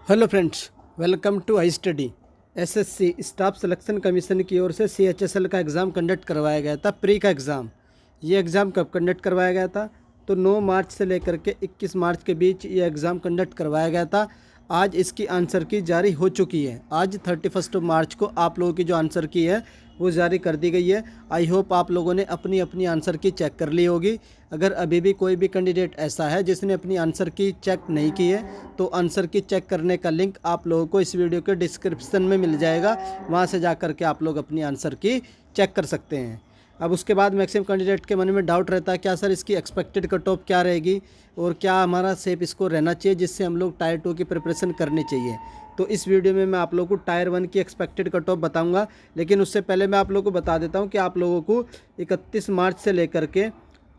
Hello friends, welcome to I study. SSC Staff Selection Commission की ओर से CHSL का एग्ज़ाम कंडक्ट करवाया गया था, प्री का एग्ज़ाम। ये एग्ज़ाम कब कंडक्ट करवाया गया था? तो 9 मार्च से लेकर के 21 मार्च के बीच ये एग्ज़ाम कंडक्ट करवाया गया था। आज इसकी आंसर की जारी हो चुकी है। आज 31 मार्च को आप लोगों की जो आंसर की है वो जारी कर दी गई है। आई होप आप लोगों ने अपनी अपनी आंसर की चेक कर ली होगी। अगर अभी भी कोई भी कैंडिडेट ऐसा है जिसने अपनी आंसर की चेक नहीं की है तो आंसर की चेक करने का लिंक आप लोगों को इस वीडियो के डिस्क्रिप्शन में मिल जाएगा। वहाँ से जा कर के आप लोग अपनी आंसर की चेक कर सकते हैं। अब उसके बाद मैक्सिमम कैंडिडेट के मन में डाउट रहता है, क्या सर इसकी एक्सपेक्टेड कट ऑफ क्या रहेगी और क्या हमारा सेफ स्कोर रहना चाहिए जिससे हम लोग टायर 2 की प्रिपरेशन करनी चाहिए। तो इस वीडियो में मैं आप लोगों को टायर 1 की एक्सपेक्टेड कट ऑफ बताऊंगा, लेकिन उससे पहले मैं आप लोगों को बता देता हूं कि आप लोगों को 31 मार्च से लेकर के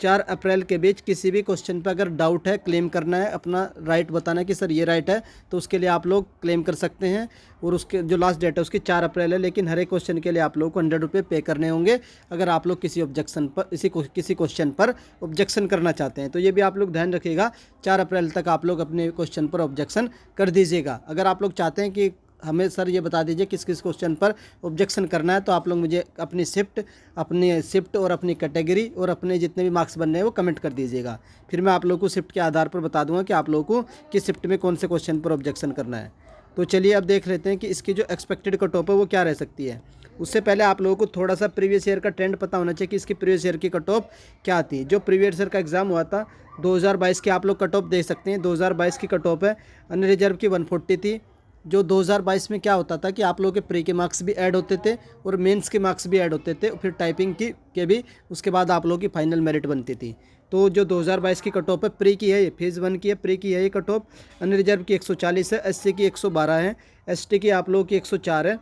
4 अप्रैल के बीच किसी भी क्वेश्चन पर अगर डाउट है, क्लेम करना है, अपना राइट बताना है कि सर ये राइट है, तो उसके लिए आप लोग क्लेम कर सकते हैं। और उसके जो लास्ट डेट है उसकी 4 अप्रैल है, लेकिन हर एक क्वेश्चन के लिए आप लोगों को 100 रुपये पे करने होंगे अगर आप लोग किसी ऑब्जेक्शन पर किसी क्वेश्चन पर ऑब्जेक्शन करना चाहते हैं। तो ये भी आप लोग ध्यान रखिएगा, 4 अप्रैल तक आप लोग अपने क्वेश्चन पर ऑब्जेक्शन कर दीजिएगा। अगर आप लोग चाहते हैं कि हमें सर ये बता दीजिए किस किस क्वेश्चन पर ऑब्जेक्शन करना है, तो आप लोग मुझे अपनी शिफ्ट और अपनी कैटेगरी और अपने जितने भी मार्क्स बनने हैं वो कमेंट कर दीजिएगा। फिर मैं आप लोगों को शिफ्ट के आधार पर बता दूंगा कि आप लोगों को किस शिफ्ट में कौन से क्वेश्चन पर ऑब्जेक्शन करना है। तो चलिए अब देख लेते हैं कि इसकी जो एक्सपेक्टेड कट ऑफ है वो क्या रह सकती है। उससे पहले आप लोगों को थोड़ा सा प्रीवियस ईयर का ट्रेंड पता होना चाहिए कि इसकी प्रीवियस ईयर की कट ऑफ क्या थी। जो प्रीवियस ईयर का एग्जाम हुआ था 2022 की आप लोग कट ऑफ देख सकते हैं। 2022 की कट ऑफ है अनरिजर्व की 140 थी। जो 2022 में क्या होता था कि आप लोगों के प्री के मार्क्स भी ऐड होते थे और मेंस के मार्क्स भी ऐड होते थे, फिर टाइपिंग की के भी उसके बाद आप लोगों की फाइनल मेरिट बनती थी। तो जो 2022 की कट ऑफ है प्री की है, ये फेज़ 1 की है, प्री की है ये कट ऑफ। अनरिजर्व की 140 है, एससी की 112 है, एसटी की आप लोगों की 104 है,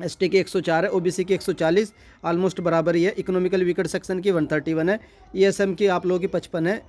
एसटी की 104 है, ओबीसी की 140 ऑलमोस्ट बराबर ही है। इकोनॉमिकल वीकर सेक्शन की 131 है, ईएसएम की आप लोगों की 55 है,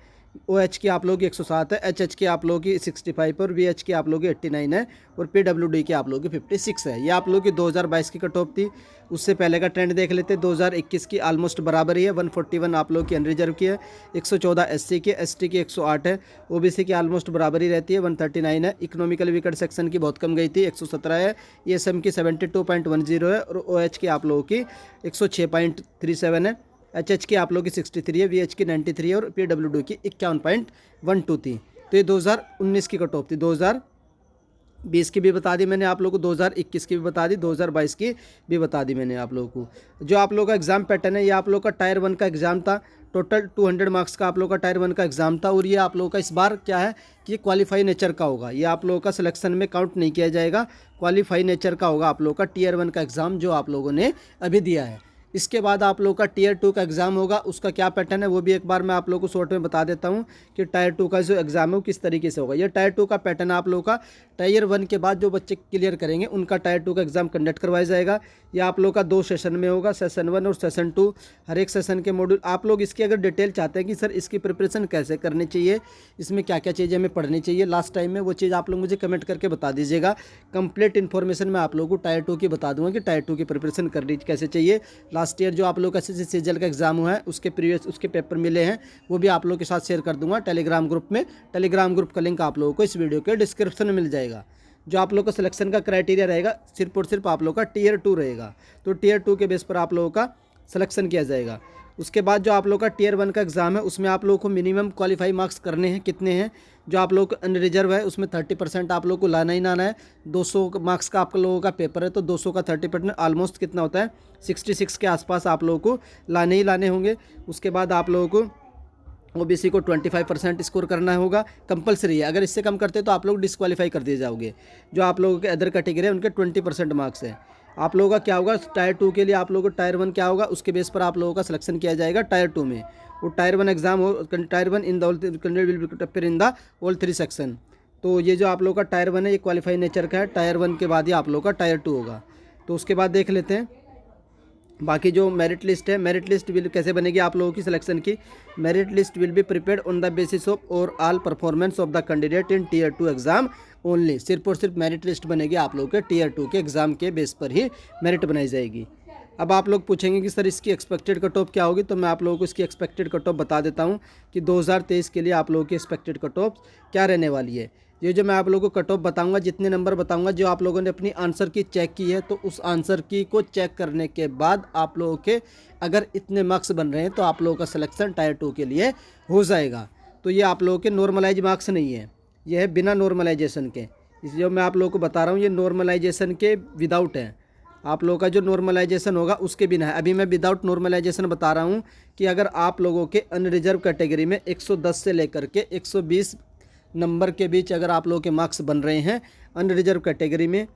ओएच की आप लोगों की 107 है, एचएच की आप लोगों की 65 और वीएच की आप लोगों की 89 है और पीडब्ल्यूडी की आप लोगों की 56 है। ये आप लोगों की 2022 की कट ऑफ थी। उससे पहले का ट्रेंड देख लेते हैं। 2021 की ऑलमोस्ट बराबर ही है, 141 आप लोगों की अनरिजर्व की है, 114 एससी की, एसटी की 108 है, ओबीसी की ऑलमोस्ट बराबर ही रहती है, 139 है। इकोनॉमिकल वीकर सेक्शन की बहुत कम गई थी, 117 है। ईएसएम की 72.10 है और ओएच की आप लोगों की 106.37 है। एचएच की आप लोगों की 63 है, वीएच की 93 है और पीडब्ल्यूडी की 51.12 थी। तो ये 2019 की कट ऑफ थी। 2020 की भी बता दी मैंने आप लोगों को, 2021 की भी बता दी, 2022 की भी बता दी मैंने आप लोगों को। जो आप लोगों का एग्ज़ाम पैटर्न है, ये आप लोगों का टायर 1 का एग्ज़ाम था। टोटल 200 मार्क्स का आप लोगों का टायर 1 का एग्ज़ाम था और ये आप लोगों का इस बार क्या है कि क्वालिफाई नेचर का होगा। ये आप लोगों का सिलेक्शन में काउंट नहीं किया जाएगा, क्वालिफाई नेचर का होगा आप लोगों का टीयर 1 का एग्ज़ाम जो आप लोगों ने अभी दिया है। इसके बाद आप लोगों का टीयर 2 का एग्ज़ाम होगा। उसका क्या पैटर्न है वो भी एक बार मैं आप लोगों को शॉर्ट में बता देता हूँ कि टायर 2 का जो एग्ज़ाम है वो किस तरीके से होगा। ये टायर 2 का पैटर्न आप लोगों का टायर 1 के बाद जो बच्चे क्लियर करेंगे उनका टायर 2 का एग्ज़ाम कंडक्ट करवाया जाएगा। ये आप लोगों का 2 सेशन में होगा, सेशन 1 और सेशन 2। हर एक सेशन के मॉड्यूल आप लोग इसकी अगर डिटेल चाहते हैं कि सर इसकी प्रिपरेशन कैसे करनी चाहिए, इसमें क्या क्या चीज़ें हमें पढ़नी चाहिए लास्ट टाइम में, वो चीज़ आप लोग मुझे कमेंट करके बता दीजिएगा। कंप्लीट इन्फॉर्मेशन मैं आप लोगों को टायर 2 की बता दूंगा कि टायर 2 की प्रिपरेशन करनी कैसे चाहिए। लास्ट ईयर जो आप लोग एसएससी सीजीएल का एग्जाम हुआ है उसके पेपर मिले हैं, वो भी आप लोगों के साथ शेयर कर दूंगा टेलीग्राम ग्रुप में। टेलीग्राम ग्रुप का लिंक आप लोगों को इस वीडियो के डिस्क्रिप्शन में मिल जाएगा। जो आप लोग का सिलेक्शन का क्राइटेरिया रहेगा सिर्फ और सिर्फ आप लोग का टीयर 2 रहेगा। तो टीयर 2 के बेस पर आप लोगों का सिलेक्शन किया जाएगा। उसके बाद जो आप लोग का टीयर 1 का एग्ज़ाम है उसमें आप लोगों को मिनिमम क्वालिफाई मार्क्स करने हैं। कितने हैं? जो आप लोग अनरिजर्व है उसमें 30% आप लोग को लाना ही लाना है। 200 मार्क्स का आप लोगों का पेपर है तो 200 का 30% ऑलमोस्ट कितना होता है 66 के आसपास आप लोगों को लाने ही लाने होंगे। उसके बाद आप लोगों को ओबीसी को 25% स्कोर करना होगा, कंपलसरी है। अगर इससे कम करते तो आप लोग डिस्क्वालीफाई कर दिए जाओगे। जो आप लोगों के अदर कैटेगरी है उनके 20% मार्क्स है। आप लोगों का क्या होगा टायर 2 के लिए आप लोगों को टायर 1 क्या होगा उसके बेस पर आप लोगों का सिलेक्शन किया जाएगा टायर 2 में। वो टायर 1 एग्जाम हो, tyre 1 in the all candidate will be appear in the all 3 section. तो ये जो आप लोगों का टायर 1 है ये क्वालिफाई नेचर का है। टायर 1 के बाद ही आप लोगों का टायर 2 होगा। तो उसके बाद देख लेते हैं बाकी जो मेरिट लिस्ट है। मेरिट लिस्ट विल कैसे बनेगी आप लोगों की सिलेक्शन की? Merit list will be prepared on the basis of overall performance of the candidate in tier 2 exam only. सिर्फ और सिर्फ मेरिट लिस्ट बनेगी आप लोगों के टीयर 2 के एग्जाम के बेस पर ही मेरिट बनाई जाएगी। अब आप लोग पूछेंगे कि सर इसकी एक्सपेक्टेड कट ऑफ क्या होगी, तो मैं आप लोगों को इसकी एक्सपेक्टेड कट ऑफ बता देता हूँ कि 2023 के लिए आप लोगों की एक्सपेक्टेड कट ऑफ क्या रहने वाली है। ये जो मैं आप लोगों को कट ऑफ बताऊंगा, जितने नंबर बताऊंगा, जो आप लोगों ने अपनी आंसर की चेक की है, तो उस आंसर की को चेक करने के बाद आप लोगों के अगर इतने मार्क्स बन रहे हैं तो आप लोगों का सिलेक्शन टायर 2 के लिए हो जाएगा। तो ये आप लोगों के नॉर्मलाइज मार्क्स नहीं है, ये है बिना नॉर्मलाइजेशन के। इस जो मैं आप लोगों को बता रहा हूँ ये नॉर्मलाइजेशन के विदाउट है। आप लोगों का जो नॉर्मलाइजेशन होगा उसके बिना है। अभी मैं विदाउट नॉर्मलाइजेशन बता रहा हूँ कि अगर आप लोगों के अनरिजर्व कैटेगरी में 110 से लेकर के 120 नंबर के बीच अगर आप लोगों के मार्क्स बन रहे हैं अनरिजर्व कैटेगरी में,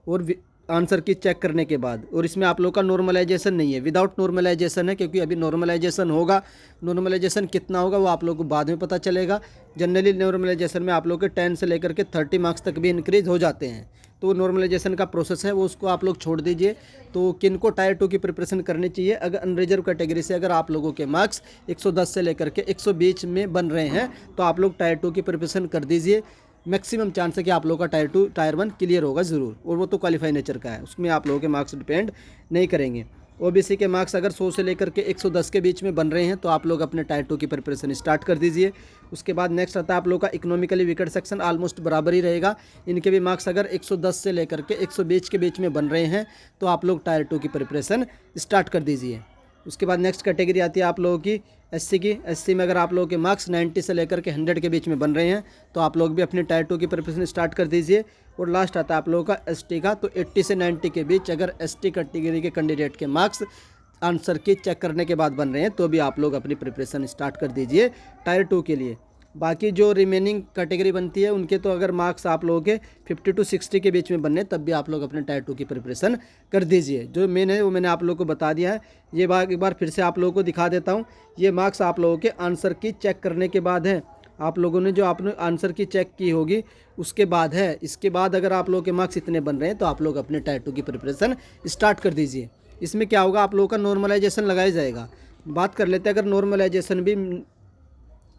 और आंसर की चेक करने के बाद, और इसमें आप लोग का नॉर्मलाइजेशन नहीं है, विदाउट नॉर्मलाइजेशन है, क्योंकि अभी नॉर्मलाइजेशन होगा। नॉर्मलाइजेशन कितना होगा वो आप लोगों को बाद में पता चलेगा। जनरली नॉर्मलाइजेशन में आप लोग के 10 से लेकर के 30 मार्क्स तक भी इंक्रीज हो जाते हैं। तो नॉर्मलाइजेशन का प्रोसेस है वो, उसको आप लोग छोड़ दीजिए। तो किन को टायर 2 की प्रिपरेशन करनी चाहिए, अगर अनरिजर्व कैटेगरी से अगर आप लोगों के मार्क्स 110 से लेकर के 120 में बन रहे हैं तो आप लोग टायर 2 की प्रिपरेशन कर दीजिए। मैक्सिमम चांस है कि आप लोगों का टायर 1 क्लियर होगा ज़रूर, और वो तो क्वालिफाई नेचर का है, उसमें आप लोगों के मार्क्स डिपेंड नहीं करेंगे। ओबीसी के मार्क्स अगर 100 से लेकर के 110 के बीच में बन रहे हैं तो आप लोग अपने टायर 2 की प्रिपरेशन स्टार्ट कर दीजिए। उसके बाद नेक्स्ट आता है आप लोग का इकोनॉमिकली वीकर सेक्शन, ऑलमोस्ट बराबर ही रहेगा। इनके भी मार्क्स अगर 110 से लेकर के 120 के बीच में बन रहे हैं तो आप लोग टायर 2 की प्रिपरेशन स्टार्ट कर दीजिए। उसके बाद नेक्स्ट कैटेगरी आती है आप लोगों की एससी की। एससी में अगर आप लोगों के मार्क्स 90 से लेकर के 100 के बीच में बन रहे हैं तो आप लोग भी अपने टायर 2 की प्रिपरेशन स्टार्ट कर दीजिए। और लास्ट आता है आप लोगों का एसटी का, तो 80 से 90 के बीच अगर एसटी कैटेगरी के कैंडिडेट के मार्क्स आंसर की चेक करने के बाद बन रहे हैं तो भी आप लोग अपनी प्रिपरेशन स्टार्ट कर दीजिए टायर 2 के लिए। बाकी जो रिमेनिंग कैटेगरी बनती है उनके तो अगर मार्क्स आप लोगों के 50 to 60 के बीच में बनने तब भी आप लोग अपने टायर 2 की प्रिपरेशन कर दीजिए। जो मेन है वो मैंने आप लोगों को बता दिया है। ये बात एक बार फिर से आप लोगों को दिखा देता हूँ। ये मार्क्स आप लोगों के आंसर की चेक करने के बाद है, आप लोगों ने जो आपने आंसर की चेक की होगी उसके बाद है। इसके बाद अगर आप लोगों के मार्क्स इतने बन रहे हैं तो आप लोग अपने टायर 2 की प्रिपरेशन स्टार्ट कर दीजिए। इसमें क्या होगा, आप लोगों का नॉर्मलाइजेशन लगाया जाएगा। बात कर लेते हैं, अगर नॉर्मलाइजेशन भी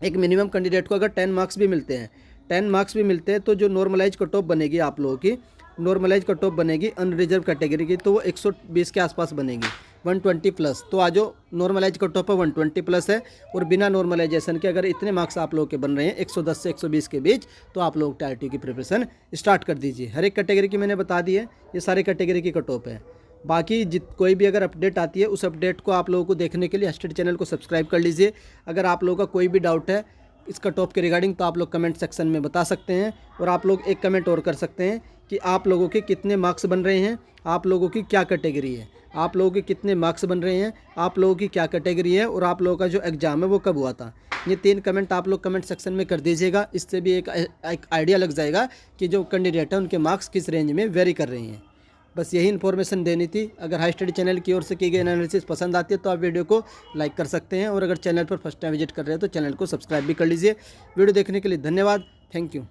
एक मिनिमम कैंडिडेट को अगर 10 मार्क्स भी मिलते हैं, 10 मार्क्स भी मिलते हैं तो जो नॉर्मलाइज कट ऑफ बनेगी आप लोगों की, नॉर्मलाइज कट ऑफ बनेगी अनरिजर्व कैटेगरी की, तो वो 120 के आसपास बनेगी, 120 प्लस। तो आज जो नॉर्मलाइज कट ऑफ है 120 प्लस है। और बिना नॉर्मलाइजेशन के अगर इतने मार्क्स आप लोगों के बन रहे हैं 110 से 120 के बीच तो आप लोग टायर 2 की प्रिपरेशन स्टार्ट कर दीजिए। हर एक कैटेगरी की मैंने बता दी है, ये सारे कैटेगरी की कट ऑफ है। बाकी कोई भी अगर अपडेट आती है उस अपडेट को आप लोगों को देखने के लिए हस्टडी चैनल को सब्सक्राइब कर लीजिए। अगर आप लोगों का कोई भी डाउट है इस कट ऑफ के रिगार्डिंग तो आप लोग कमेंट सेक्शन में बता सकते हैं। और आप लोग एक कमेंट और कर सकते हैं कि आप लोगों के कितने मार्क्स बन रहे हैं, आप लोगों की क्या कैटेगरी है, आप लोगों के कितने मार्क्स बन रहे हैं, आप लोगों की क्या कैटेगरी है, और आप लोगों का जो एग्ज़ाम है वो कब हुआ था। ये 3 कमेंट आप लोग कमेंट सेक्शन में कर दीजिएगा। इससे भी एक आइडिया लग जाएगा कि जो कैंडिडेट है उनके मार्क्स किस रेंज में वेरी कर रहे हैं। बस यही इन्फॉर्मेशन देनी थी। अगर हाई स्टडी चैनल की ओर से की गई एनालिसिस पसंद आती है तो आप वीडियो को लाइक कर सकते हैं, और अगर चैनल पर फर्स्ट टाइम विजिट कर रहे हैं तो चैनल को सब्सक्राइब भी कर लीजिए। वीडियो देखने के लिए धन्यवाद। Thank you.